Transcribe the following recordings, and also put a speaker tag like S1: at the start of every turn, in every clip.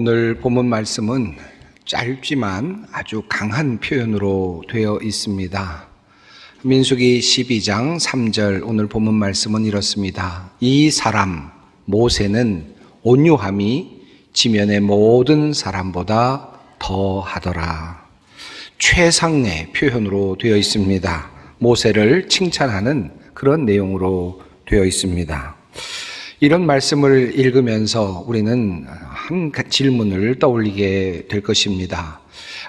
S1: 오늘 본문 말씀은 짧지만 아주 강한 표현으로 되어 있습니다. 민수기 12장 3절 오늘 본문 말씀은 이렇습니다. 이 사람 모세는 온유함이 지면의 모든 사람보다 더하더라. 최상의 표현으로 되어 있습니다. 모세를 칭찬하는 그런 내용으로 되어 있습니다. 이런 말씀을 읽으면서 우리는 한 질문을 떠올리게 될 것입니다.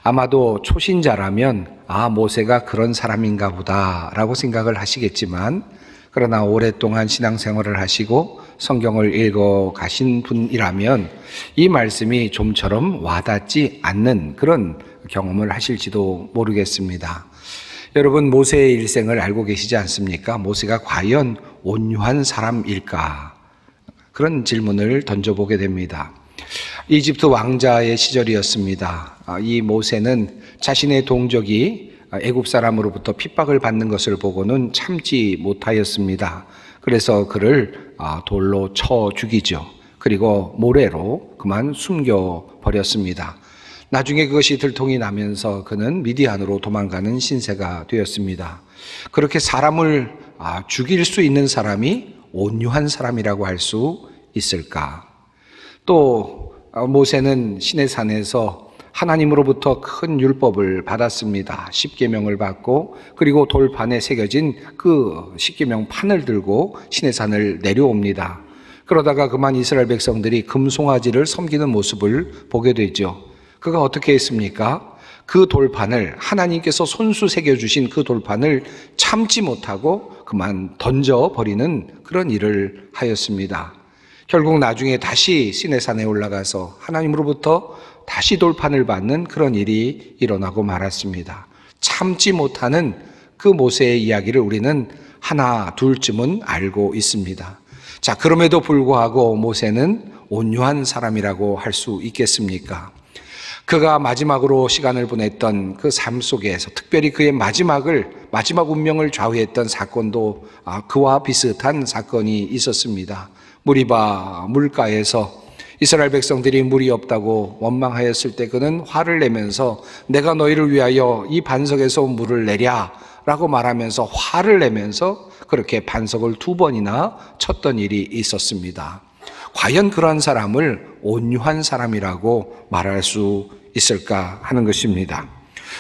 S1: 아마도 초신자라면 모세가 그런 사람인가 보다라고 생각을 하시겠지만, 그러나 오랫동안 신앙생활을 하시고 성경을 읽어 가신 분이라면 이 말씀이 좀처럼 와닿지 않는 그런 경험을 하실지도 모르겠습니다. 여러분, 모세의 일생을 알고 계시지 않습니까? 모세가 과연 온유한 사람일까? 그런 질문을 던져보게 됩니다. 이집트 왕자의 시절이었습니다. 이 모세는 자신의 동족이 애굽 사람으로부터 핍박을 받는 것을 보고는 참지 못하였습니다. 그래서 그를 돌로 쳐 죽이죠. 그리고 모래로 그만 숨겨버렸습니다. 나중에 그것이 들통이 나면서 그는 미디안으로 도망가는 신세가 되었습니다. 그렇게 사람을 죽일 수 있는 사람이 온유한 사람이라고 할 수 있을까? 또 모세는 시내산에서 하나님으로부터 큰 율법을 받았습니다. 십계명을 받고, 그리고 돌판에 새겨진 그 십계명 판을 들고 시내산을 내려옵니다. 그러다가 그만 이스라엘 백성들이 금송아지를 섬기는 모습을 보게 되죠. 그가 어떻게 했습니까? 그 돌판을, 하나님께서 손수 새겨주신 그 돌판을 참지 못하고 그만 던져버리는 그런 일을 하였습니다. 결국 나중에 다시 시내산에 올라가서 하나님으로부터 다시 돌판을 받는 그런 일이 일어나고 말았습니다. 참지 못하는 그 모세의 이야기를 우리는 하나 둘쯤은 알고 있습니다. 자, 그럼에도 불구하고 모세는 온유한 사람이라고 할 수 있겠습니까? 그가 마지막으로 시간을 보냈던 그 삶 속에서 특별히 그의 마지막 운명을 좌우했던 사건도 그와 비슷한 사건이 있었습니다. 무리바 물가에서 이스라엘 백성들이 물이 없다고 원망하였을 때 그는 화를 내면서 내가 너희를 위하여 이 반석에서 물을 내랴 라고 말하면서 화를 내면서 그렇게 반석을 2번이나 쳤던 일이 있었습니다. 과연 그러한 사람을 온유한 사람이라고 말할 수 있을까 하는 것입니다.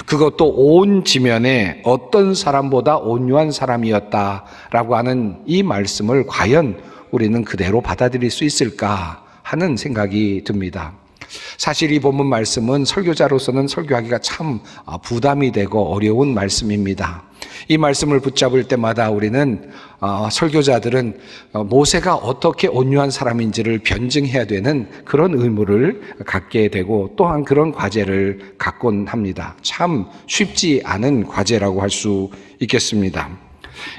S1: 그것도 온 지면에 어떤 사람보다 온유한 사람이었다라고 하는 이 말씀을 과연 우리는 그대로 받아들일 수 있을까 하는 생각이 듭니다. 사실 이 본문 말씀은 설교자로서는 설교하기가 참 부담이 되고 어려운 말씀입니다. 이 말씀을 붙잡을 때마다 우리는 설교자들은 모세가 어떻게 온유한 사람인지를 변증해야 되는 그런 의무를 갖게 되고 또한 그런 과제를 갖곤 합니다. 참 쉽지 않은 과제라고 할 수 있겠습니다.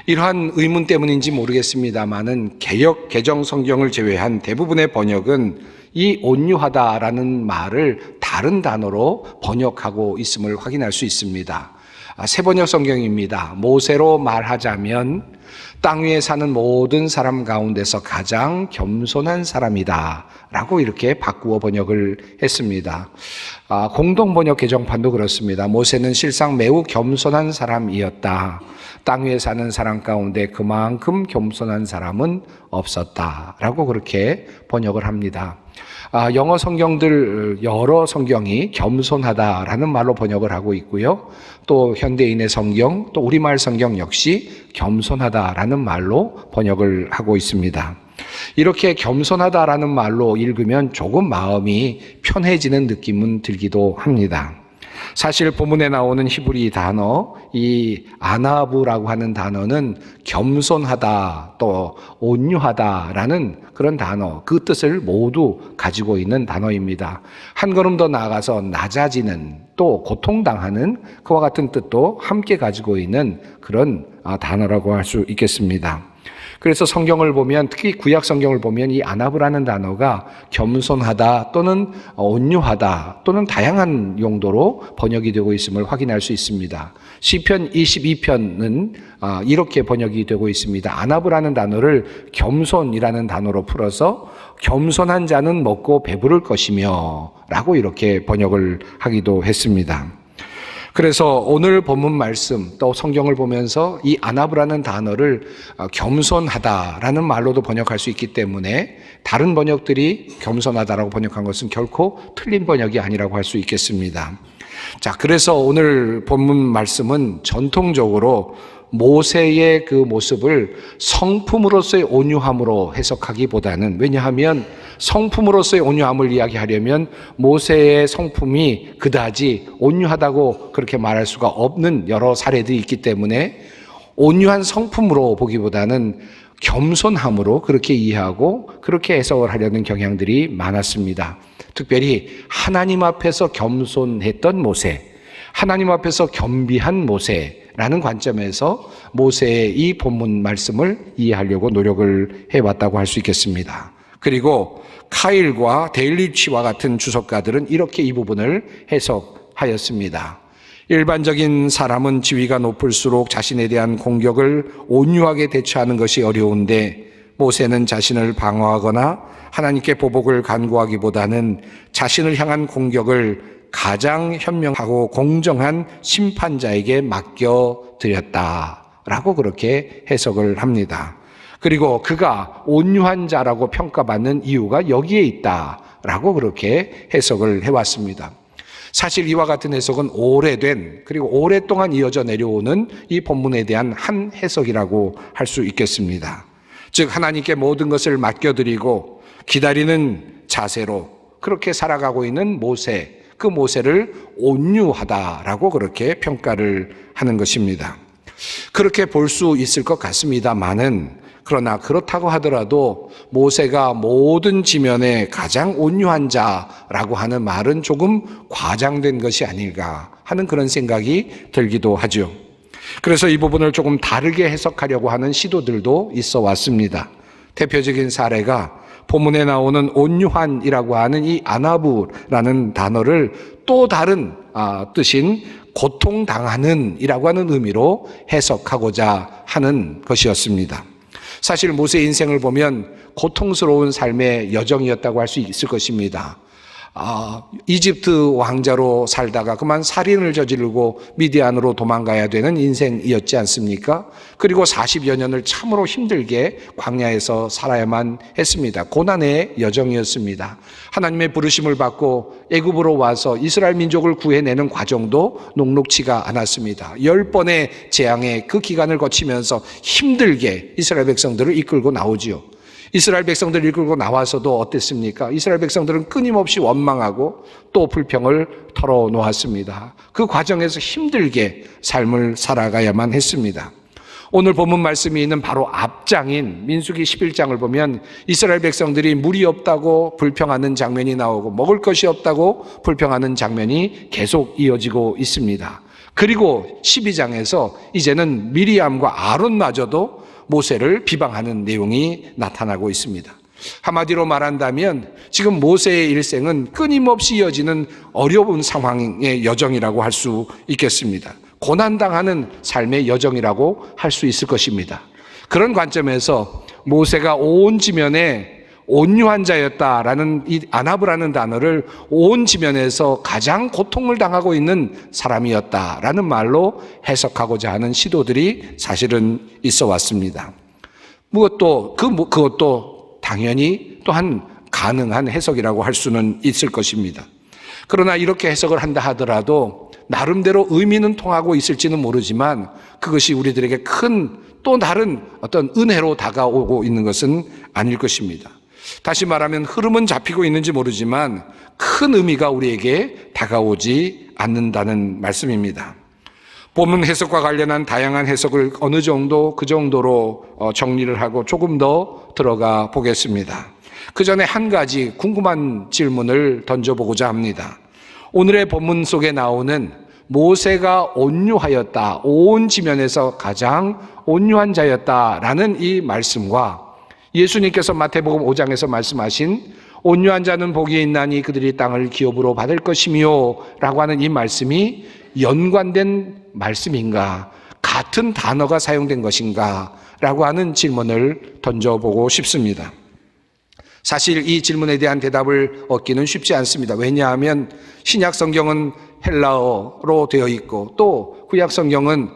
S1: 이러한 의문 때문인지 모르겠습니다만은 개역 개정 성경을 제외한 대부분의 번역은 이 온유하다라는 말을 다른 단어로 번역하고 있음을 확인할 수 있습니다. 새번역 성경입니다. 모세로 말하자면 땅 위에 사는 모든 사람 가운데서 가장 겸손한 사람이다 라고 이렇게 바꾸어 번역을 했습니다. 공동번역 개정판도 그렇습니다. 모세는 실상 매우 겸손한 사람이었다. 땅 위에 사는 사람 가운데 그만큼 겸손한 사람은 없었다 라고 그렇게 번역을 합니다. 영어 성경들 여러 성경이 겸손하다라는 말로 번역을 하고 있고요. 또 현대인의 성경, 또 우리말 성경 역시 겸손하다라는 말로 번역을 하고 있습니다. 이렇게 겸손하다라는 말로 읽으면 조금 마음이 편해지는 느낌은 들기도 합니다. 사실 본문에 나오는 히브리 단어, 이 아나부라고 하는 단어는 겸손하다 또 온유하다라는 그런 단어, 그 뜻을 모두 가지고 있는 단어입니다. 한 걸음 더 나아가서 낮아지는 또 고통당하는 그와 같은 뜻도 함께 가지고 있는 그런 단어라고 할 수 있겠습니다. 그래서 성경을 보면, 특히 구약 성경을 보면 이 아나브라는 단어가 겸손하다 또는 온유하다 또는 다양한 용도로 번역이 되고 있음을 확인할 수 있습니다. 시편 22편은 이렇게 번역이 되고 있습니다. 아나브라는 단어를 겸손이라는 단어로 풀어서 겸손한 자는 먹고 배부를 것이며 라고 이렇게 번역을 하기도 했습니다. 그래서 오늘 본문 말씀 또 성경을 보면서 이 아나브라는 단어를 겸손하다라는 말로도 번역할 수 있기 때문에 다른 번역들이 겸손하다라고 번역한 것은 결코 틀린 번역이 아니라고 할 수 있겠습니다. 자, 그래서 오늘 본문 말씀은 전통적으로 모세의 그 모습을 성품으로서의 온유함으로 해석하기보다는, 왜냐하면 성품으로서의 온유함을 이야기하려면 모세의 성품이 그다지 온유하다고 그렇게 말할 수가 없는 여러 사례들이 있기 때문에 온유한 성품으로 보기보다는 겸손함으로 그렇게 이해하고 그렇게 해석을 하려는 경향들이 많았습니다. 특별히 하나님 앞에서 겸손했던 모세, 하나님 앞에서 겸비한 모세라는 관점에서 모세의 이 본문 말씀을 이해하려고 노력을 해왔다고 할 수 있겠습니다. 그리고 카일과 데일리치와 같은 주석가들은 이렇게 이 부분을 해석하였습니다. 일반적인 사람은 지위가 높을수록 자신에 대한 공격을 온유하게 대처하는 것이 어려운데, 모세는 자신을 방어하거나 하나님께 보복을 간구하기보다는 자신을 향한 공격을 가장 현명하고 공정한 심판자에게 맡겨드렸다라고 그렇게 해석을 합니다. 그리고 그가 온유한 자라고 평가받는 이유가 여기에 있다라고 그렇게 해석을 해왔습니다. 사실 이와 같은 해석은 오래된, 그리고 오랫동안 이어져 내려오는 이 본문에 대한 한 해석이라고 할 수 있겠습니다. 즉 하나님께 모든 것을 맡겨드리고 기다리는 자세로 그렇게 살아가고 있는 모세, 그 모세를 온유하다라고 그렇게 평가를 하는 것입니다. 그렇게 볼 수 있을 것 같습니다만은, 그러나 그렇다고 하더라도 모세가 모든 지면에 가장 온유한 자라고 하는 말은 조금 과장된 것이 아닐까 하는 그런 생각이 들기도 하죠. 그래서 이 부분을 조금 다르게 해석하려고 하는 시도들도 있어 왔습니다. 대표적인 사례가 본문에 나오는 온유한이라고 하는 이 아나브라는 단어를 또 다른 뜻인 고통당하는 이라고 하는 의미로 해석하고자 하는 것이었습니다. 사실 모세의 인생을 보면 고통스러운 삶의 여정이었다고 할 수 있을 것입니다. 이집트 왕자로 살다가 그만 살인을 저지르고 미디안으로 도망가야 되는 인생이었지 않습니까? 그리고 40여 년을 참으로 힘들게 광야에서 살아야만 했습니다. 고난의 여정이었습니다. 하나님의 부르심을 받고 애굽으로 와서 이스라엘 민족을 구해내는 과정도 녹록치가 않았습니다. 10번의 재앙의 그 기간을 거치면서 힘들게 이스라엘 백성들을 이끌고 나오지요. 이스라엘 백성들을 이끌고 나와서도 어땠습니까? 이스라엘 백성들은 끊임없이 원망하고 또 불평을 털어놓았습니다. 그 과정에서 힘들게 삶을 살아가야만 했습니다. 오늘 본문 말씀이 있는 바로 앞장인 민수기 11장을 보면 이스라엘 백성들이 물이 없다고 불평하는 장면이 나오고 먹을 것이 없다고 불평하는 장면이 계속 이어지고 있습니다. 그리고 12장에서 이제는 미리암과 아론마저도 모세를 비방하는 내용이 나타나고 있습니다. 한마디로 말한다면 지금 모세의 일생은 끊임없이 이어지는 어려운 상황의 여정이라고 할 수 있겠습니다. 고난당하는 삶의 여정이라고 할 수 있을 것입니다. 그런 관점에서 모세가 온 지면에 온유한 자였다라는 이 아나브라는 단어를 온 지면에서 가장 고통을 당하고 있는 사람이었다라는 말로 해석하고자 하는 시도들이 사실은 있어 왔습니다. 그것도 당연히 또한 가능한 해석이라고 할 수는 있을 것입니다. 그러나 이렇게 해석을 한다 하더라도 나름대로 의미는 통하고 있을지는 모르지만 그것이 우리들에게 큰 또 다른 어떤 은혜로 다가오고 있는 것은 아닐 것입니다. 다시 말하면 흐름은 잡히고 있는지 모르지만 큰 의미가 우리에게 다가오지 않는다는 말씀입니다. 본문 해석과 관련한 다양한 해석을 어느 정도 그 정도로 정리를 하고 조금 더 들어가 보겠습니다. 그 전에 한 가지 궁금한 질문을 던져보고자 합니다. 오늘의 본문 속에 나오는 모세가 온유하였다, 온 지면에서 가장 온유한 자였다라는 이 말씀과 예수님께서 마태복음 5장에서 말씀하신 온유한 자는 복이 있나니 그들이 땅을 기업으로 받을 것이며 라고 하는 이 말씀이 연관된 말씀인가, 같은 단어가 사용된 것인가 라고 하는 질문을 던져보고 싶습니다. 사실 이 질문에 대한 대답을 얻기는 쉽지 않습니다. 왜냐하면 신약 성경은 헬라어로 되어 있고 또 구약 성경은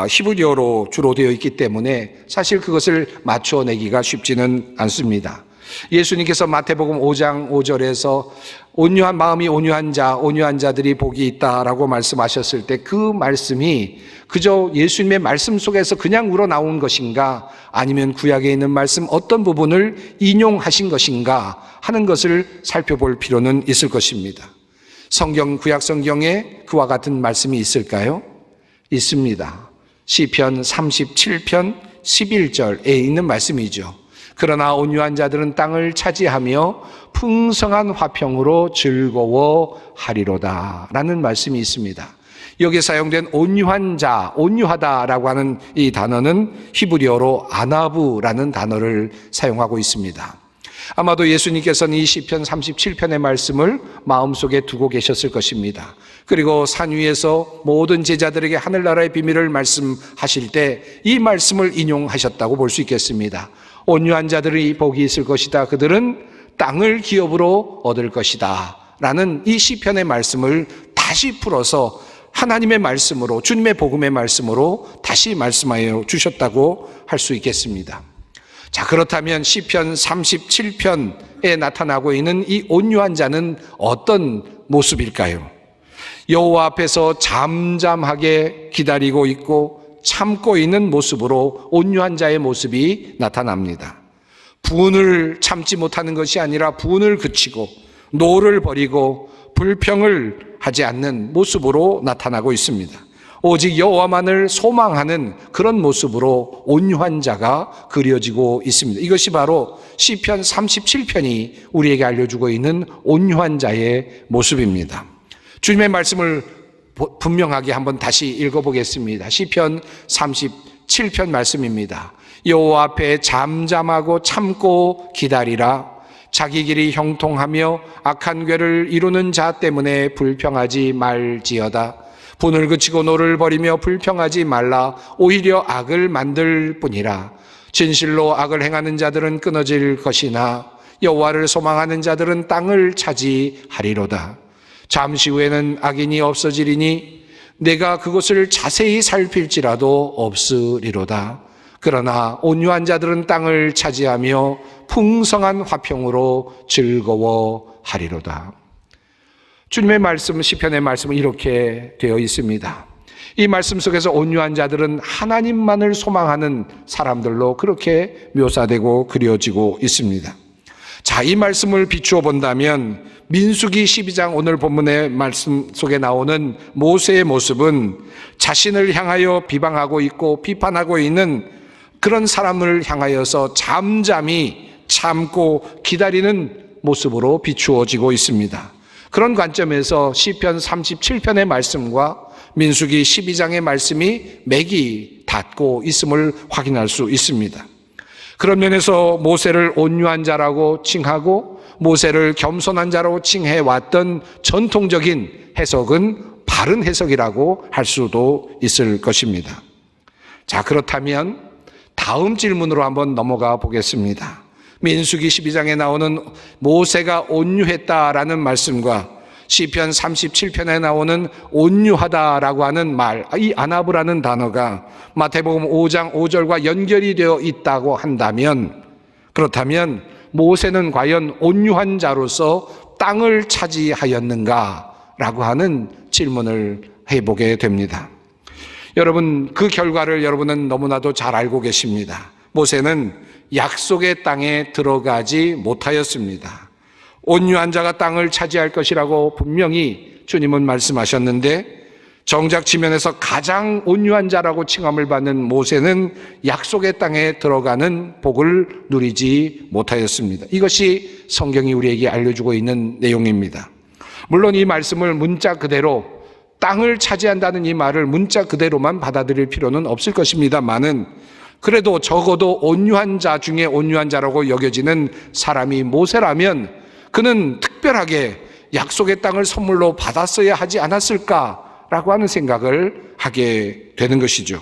S1: 히브리어로 주로 되어 있기 때문에 사실 그것을 맞춰내기가 쉽지는 않습니다. 예수님께서 마태복음 5장 5절에서 온유한 마음이 온유한 자들이 복이 있다라고 말씀하셨을 때 그 말씀이 그저 예수님의 말씀 속에서 그냥 우러나온 것인가, 아니면 구약에 있는 말씀 어떤 부분을 인용하신 것인가 하는 것을 살펴볼 필요는 있을 것입니다. 구약 성경에 그와 같은 말씀이 있을까요? 있습니다. 시편 37편 11절에 있는 말씀이죠. 그러나 온유한 자들은 땅을 차지하며 풍성한 화평으로 즐거워하리로다 라는 말씀이 있습니다. 여기에 사용된 온유한 자, 온유하다라고 하는 이 단어는 히브리어로 아나부라는 단어를 사용하고 있습니다. 아마도 예수님께서는 이 시편 37편의 말씀을 마음속에 두고 계셨을 것입니다. 그리고 산 위에서 모든 제자들에게 하늘나라의 비밀을 말씀하실 때 이 말씀을 인용하셨다고 볼 수 있겠습니다. 온유한 자들이 복이 있을 것이다. 그들은 땅을 기업으로 얻을 것이다. 라는 이 시편의 말씀을 다시 풀어서 하나님의 말씀으로, 주님의 복음의 말씀으로 다시 말씀하여 주셨다고 할 수 있겠습니다. 자, 그렇다면 시편 37편에 나타나고 있는 이 온유한 자는 어떤 모습일까요? 여호와 앞에서 잠잠하게 기다리고 있고 참고 있는 모습으로 온유한 자의 모습이 나타납니다. 분을 참지 못하는 것이 아니라 분을 그치고 노를 버리고 불평을 하지 않는 모습으로 나타나고 있습니다. 오직 여호와만을 소망하는 그런 모습으로 온유한 자가 그려지고 있습니다. 이것이 바로 시편 37편이 우리에게 알려주고 있는 온유한 자의 모습입니다. 주님의 말씀을 분명하게 한번 다시 읽어보겠습니다. 시편 37편 말씀입니다. 여호와 앞에 잠잠하고 참고 기다리라. 자기 길이 형통하며 악한 궤를 이루는 자 때문에 불평하지 말지어다. 분을 그치고 노를 버리며 불평하지 말라. 오히려 악을 만들 뿐이라. 진실로 악을 행하는 자들은 끊어질 것이나 여호와를 소망하는 자들은 땅을 차지하리로다. 잠시 후에는 악인이 없어지리니 내가 그것을 자세히 살필지라도 없으리로다. 그러나 온유한 자들은 땅을 차지하며 풍성한 화평으로 즐거워하리로다. 주님의 말씀, 시편의 말씀은 이렇게 되어 있습니다. 이 말씀 속에서 온유한 자들은 하나님만을 소망하는 사람들로 그렇게 묘사되고 그려지고 있습니다. 자, 이 말씀을 비추어 본다면 민수기 12장 오늘 본문의 말씀 속에 나오는 모세의 모습은 자신을 향하여 비방하고 있고 비판하고 있는 그런 사람을 향하여서 잠잠히 참고 기다리는 모습으로 비추어지고 있습니다. 그런 관점에서 시편 37편의 말씀과 민수기 12장의 말씀이 맥이 닿고 있음을 확인할 수 있습니다. 그런 면에서 모세를 온유한 자라고 칭하고 모세를 겸손한 자라고 칭해왔던 전통적인 해석은 바른 해석이라고 할 수도 있을 것입니다. 자, 그렇다면 다음 질문으로 한번 넘어가 보겠습니다. 민수기 12장에 나오는 모세가 온유했다라는 말씀과 시편 37편에 나오는 온유하다라고 하는 말, 이 아나브라는 단어가 마태복음 5장 5절과 연결이 되어 있다고 한다면, 그렇다면 모세는 과연 온유한 자로서 땅을 차지하였는가라고 하는 질문을 해보게 됩니다. 여러분, 그 결과를 여러분은 너무나도 잘 알고 계십니다. 모세는 약속의 땅에 들어가지 못하였습니다. 온유한 자가 땅을 차지할 것이라고 분명히 주님은 말씀하셨는데, 정작 지면에서 가장 온유한 자라고 칭함을 받는 모세는 약속의 땅에 들어가는 복을 누리지 못하였습니다. 이것이 성경이 우리에게 알려주고 있는 내용입니다. 물론 이 말씀을 문자 그대로 땅을 차지한다는 이 말을 문자 그대로만 받아들일 필요는 없을 것입니다만은 그래도 적어도 온유한 자 중에 온유한 자라고 여겨지는 사람이 모세라면 그는 특별하게 약속의 땅을 선물로 받았어야 하지 않았을까라고 하는 생각을 하게 되는 것이죠.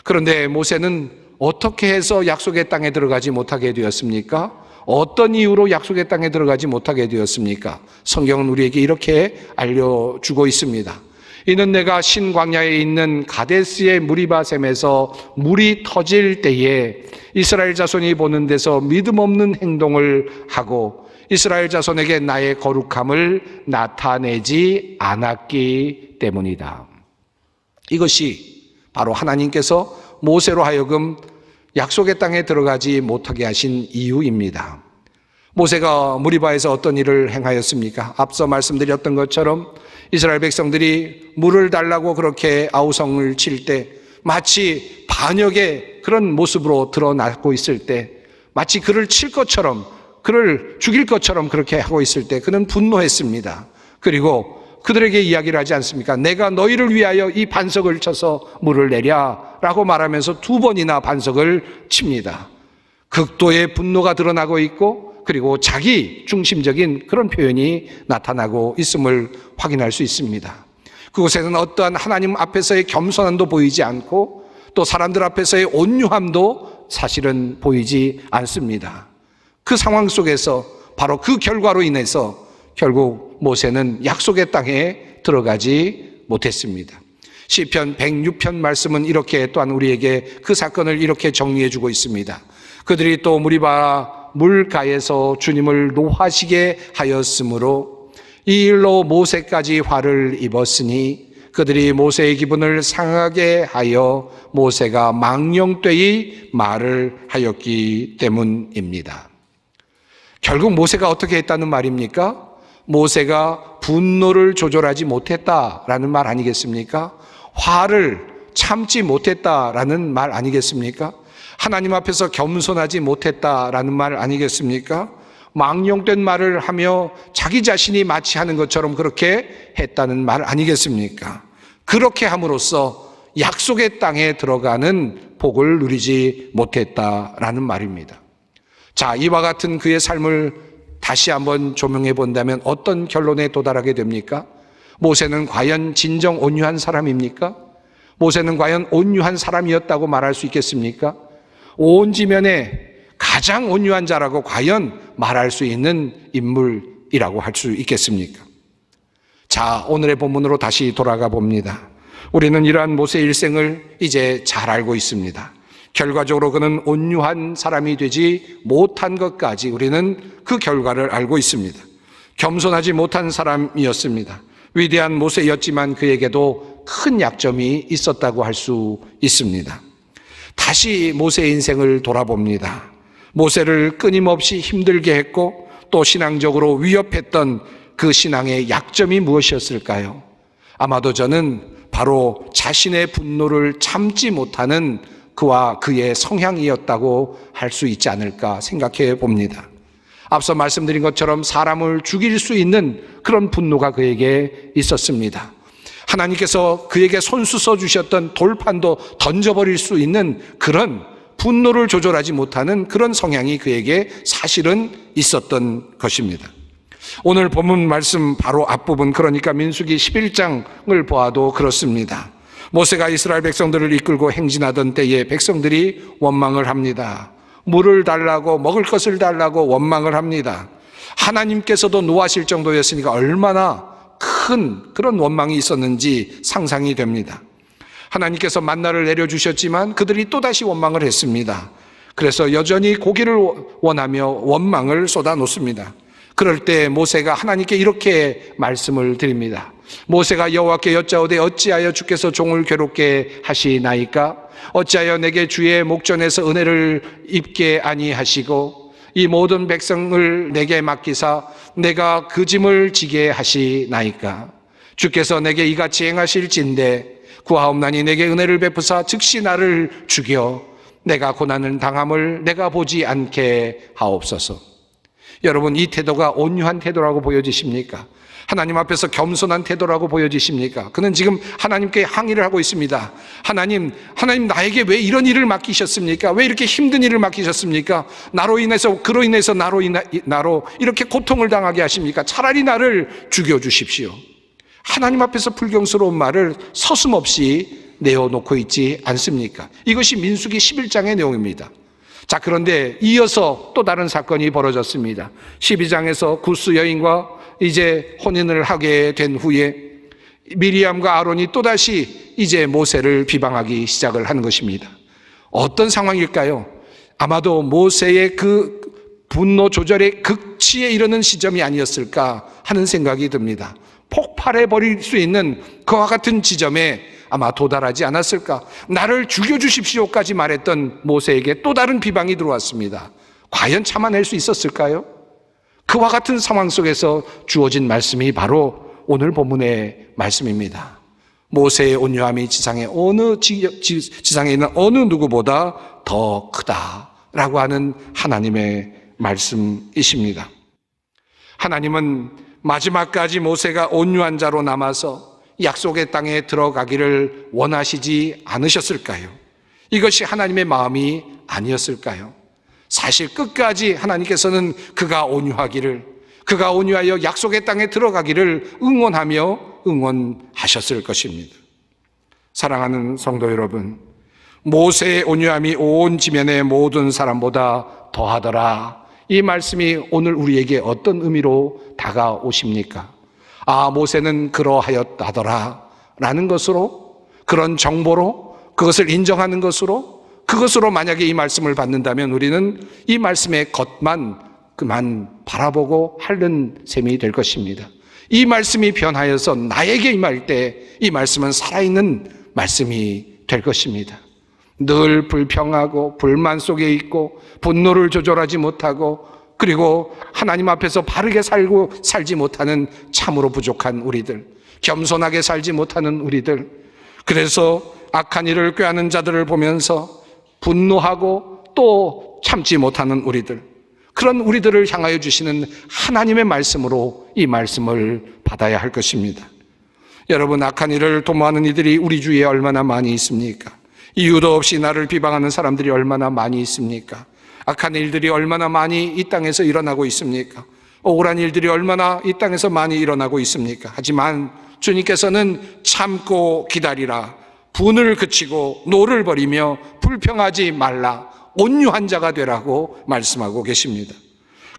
S1: 그런데 모세는 어떻게 해서 약속의 땅에 들어가지 못하게 되었습니까? 어떤 이유로 약속의 땅에 들어가지 못하게 되었습니까? 성경은 우리에게 이렇게 알려주고 있습니다. 이는 내가 신광야에 있는 가데스의 무리바셈에서 물이 터질 때에 이스라엘 자손이 보는 데서 믿음 없는 행동을 하고 이스라엘 자손에게 나의 거룩함을 나타내지 않았기 때문이다. 이것이 바로 하나님께서 모세로 하여금 약속의 땅에 들어가지 못하게 하신 이유입니다. 모세가 무리바에서 어떤 일을 행하였습니까? 앞서 말씀드렸던 것처럼 이스라엘 백성들이 물을 달라고 그렇게 아우성을 칠 때 마치 반역의 그런 모습으로 드러나고 있을 때 마치 그를 칠 것처럼 그를 죽일 것처럼 그렇게 하고 있을 때 그는 분노했습니다. 그리고 그들에게 이야기를 하지 않습니까? 내가 너희를 위하여 이 반석을 쳐서 물을 내랴 라고 말하면서 2번이나 반석을 칩니다. 극도의 분노가 드러나고 있고 그리고 자기 중심적인 그런 표현이 나타나고 있음을 확인할 수 있습니다. 그곳에는 어떠한 하나님 앞에서의 겸손함도 보이지 않고 또 사람들 앞에서의 온유함도 사실은 보이지 않습니다. 그 상황 속에서 바로 그 결과로 인해서 결국 모세는 약속의 땅에 들어가지 못했습니다. 시편 106편 말씀은 이렇게 또한 우리에게 그 사건을 이렇게 정리해 주고 있습니다. 그들이 또 무리바 물가에서 주님을 노하시게 하였으므로 이 일로 모세까지 화를 입었으니 그들이 모세의 기분을 상하게 하여 모세가 망령되이 말을 하였기 때문입니다. 결국 모세가 어떻게 했다는 말입니까? 모세가 분노를 조절하지 못했다라는 말 아니겠습니까? 화를 참지 못했다라는 말 아니겠습니까? 하나님 앞에서 겸손하지 못했다라는 말 아니겠습니까? 망령된 말을 하며 자기 자신이 마치 하는 것처럼 그렇게 했다는 말 아니겠습니까? 그렇게 함으로써 약속의 땅에 들어가는 복을 누리지 못했다라는 말입니다. 자, 이와 같은 그의 삶을 다시 한번 조명해 본다면 어떤 결론에 도달하게 됩니까? 모세는 과연 진정 온유한 사람입니까? 모세는 과연 온유한 사람이었다고 말할 수 있겠습니까? 온 지면에 가장 온유한 자라고 과연 말할 수 있는 인물이라고 할 수 있겠습니까? 자, 오늘의 본문으로 다시 돌아가 봅니다. 우리는 이러한 모세의 일생을 이제 잘 알고 있습니다. 결과적으로 그는 온유한 사람이 되지 못한 것까지 우리는 그 결과를 알고 있습니다. 겸손하지 못한 사람이었습니다. 위대한 모세였지만 그에게도 큰 약점이 있었다고 할 수 있습니다. 다시 모세의 인생을 돌아봅니다. 모세를 끊임없이 힘들게 했고 또 신앙적으로 위협했던 그 신앙의 약점이 무엇이었을까요? 아마도 저는 바로 자신의 분노를 참지 못하는 그와 그의 성향이었다고 할 수 있지 않을까 생각해 봅니다. 앞서 말씀드린 것처럼 사람을 죽일 수 있는 그런 분노가 그에게 있었습니다. 하나님께서 그에게 손수 써주셨던 돌판도 던져버릴 수 있는 그런 분노를 조절하지 못하는 그런 성향이 그에게 사실은 있었던 것입니다. 오늘 본문 말씀 바로 앞부분, 그러니까 민수기 11장을 보아도 그렇습니다. 모세가 이스라엘 백성들을 이끌고 행진하던 때에 백성들이 원망을 합니다. 물을 달라고, 먹을 것을 달라고 원망을 합니다. 하나님께서도 노하실 정도였으니까 얼마나 큰 그런 원망이 있었는지 상상이 됩니다. 하나님께서 만나를 내려주셨지만 그들이 또다시 원망을 했습니다. 그래서 여전히 고기를 원하며 원망을 쏟아놓습니다. 그럴 때 모세가 하나님께 이렇게 말씀을 드립니다. 모세가 여호와께 여짜오되 어찌하여 주께서 종을 괴롭게 하시나이까? 어찌하여 내게 주의 목전에서 은혜를 입게 아니하시고 이 모든 백성을 내게 맡기사 내가 그 짐을 지게 하시나이까? 주께서 내게 이같이 행하실진대 구하옵나니 내게 은혜를 베푸사 즉시 나를 죽여 내가 고난을 당함을 내가 보지 않게 하옵소서. 여러분, 이 태도가 온유한 태도라고 보여지십니까? 하나님 앞에서 겸손한 태도라고 보여지십니까? 그는 지금 하나님께 항의를 하고 있습니다. 하나님 나에게 왜 이런 일을 맡기셨습니까? 왜 이렇게 힘든 일을 맡기셨습니까? 그로 인해서 나로 이렇게 고통을 당하게 하십니까? 차라리 나를 죽여주십시오. 하나님 앞에서 불경스러운 말을 서슴없이 내어놓고 있지 않습니까? 이것이 민수기 11장의 내용입니다. 자, 그런데 이어서 또 다른 사건이 벌어졌습니다. 12장에서 구스 여인과 이제 혼인을 하게 된 후에 미리암과 아론이 또다시 이제 모세를 비방하기 시작을 하는 것입니다. 어떤 상황일까요? 아마도 모세의 그 분노 조절의 극치에 이르는 시점이 아니었을까 하는 생각이 듭니다. 폭발해 버릴 수 있는 그와 같은 지점에 아마 도달하지 않았을까. 나를 죽여주십시오까지 말했던 모세에게 또 다른 비방이 들어왔습니다. 과연 참아낼 수 있었을까요? 그와 같은 상황 속에서 주어진 말씀이 바로 오늘 본문의 말씀입니다. 모세의 온유함이 지상에 있는 어느 누구보다 더 크다라고 하는 하나님의 말씀이십니다. 하나님은 마지막까지 모세가 온유한 자로 남아서 약속의 땅에 들어가기를 원하시지 않으셨을까요? 이것이 하나님의 마음이 아니었을까요? 사실 끝까지 하나님께서는 그가 온유하여 약속의 땅에 들어가기를 응원하셨을 것입니다. 사랑하는 성도 여러분, 모세의 온유함이 온 지면의 모든 사람보다 더하더라. 이 말씀이 오늘 우리에게 어떤 의미로 다가오십니까? 아, 모세는 그러하였다더라 라는 것으로, 그런 정보로, 그것을 인정하는 것으로, 그것으로 만약에 이 말씀을 받는다면 우리는 이 말씀의 겉만 그만 바라보고 핥는 셈이 될 것입니다. 이 말씀이 변하여서 나에게 임할 때 이 말씀은 살아있는 말씀이 될 것입니다. 늘 불평하고 불만 속에 있고 분노를 조절하지 못하고 그리고 하나님 앞에서 바르게 살지 못하는 참으로 부족한 우리들, 겸손하게 살지 못하는 우리들, 그래서 악한 일을 꾀하는 자들을 보면서 분노하고 또 참지 못하는 우리들, 그런 우리들을 향하여 주시는 하나님의 말씀으로 이 말씀을 받아야 할 것입니다. 여러분, 악한 일을 도모하는 이들이 우리 주위에 얼마나 많이 있습니까? 이유도 없이 나를 비방하는 사람들이 얼마나 많이 있습니까? 악한 일들이 얼마나 많이 이 땅에서 일어나고 있습니까? 억울한 일들이 얼마나 이 땅에서 많이 일어나고 있습니까? 하지만 주님께서는 참고 기다리라, 분을 그치고 노를 버리며 불평하지 말라, 온유한 자가 되라고 말씀하고 계십니다.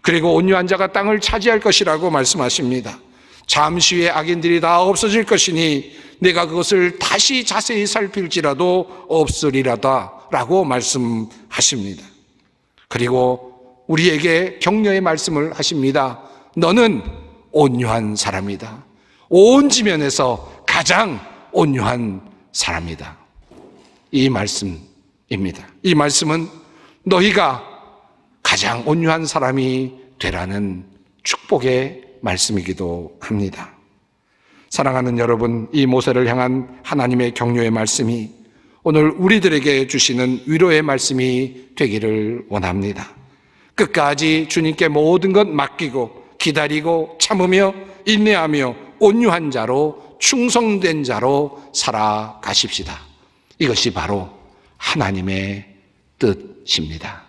S1: 그리고 온유한 자가 땅을 차지할 것이라고 말씀하십니다. 잠시 후에 악인들이 다 없어질 것이니 내가 그것을 다시 자세히 살필지라도 없으리라다 라고 말씀하십니다. 그리고 우리에게 격려의 말씀을 하십니다. 너는 온유한 사람이다. 온 지면에서 가장 온유한 사람이다. 이 말씀입니다. 이 말씀은 너희가 가장 온유한 사람이 되라는 축복의 말씀이기도 합니다. 사랑하는 여러분, 이 모세를 향한 하나님의 격려의 말씀이 오늘 우리들에게 주시는 위로의 말씀이 되기를 원합니다. 끝까지 주님께 모든 것 맡기고 기다리고 참으며 인내하며 온유한 자로, 충성된 자로 살아가십시다. 이것이 바로 하나님의 뜻입니다.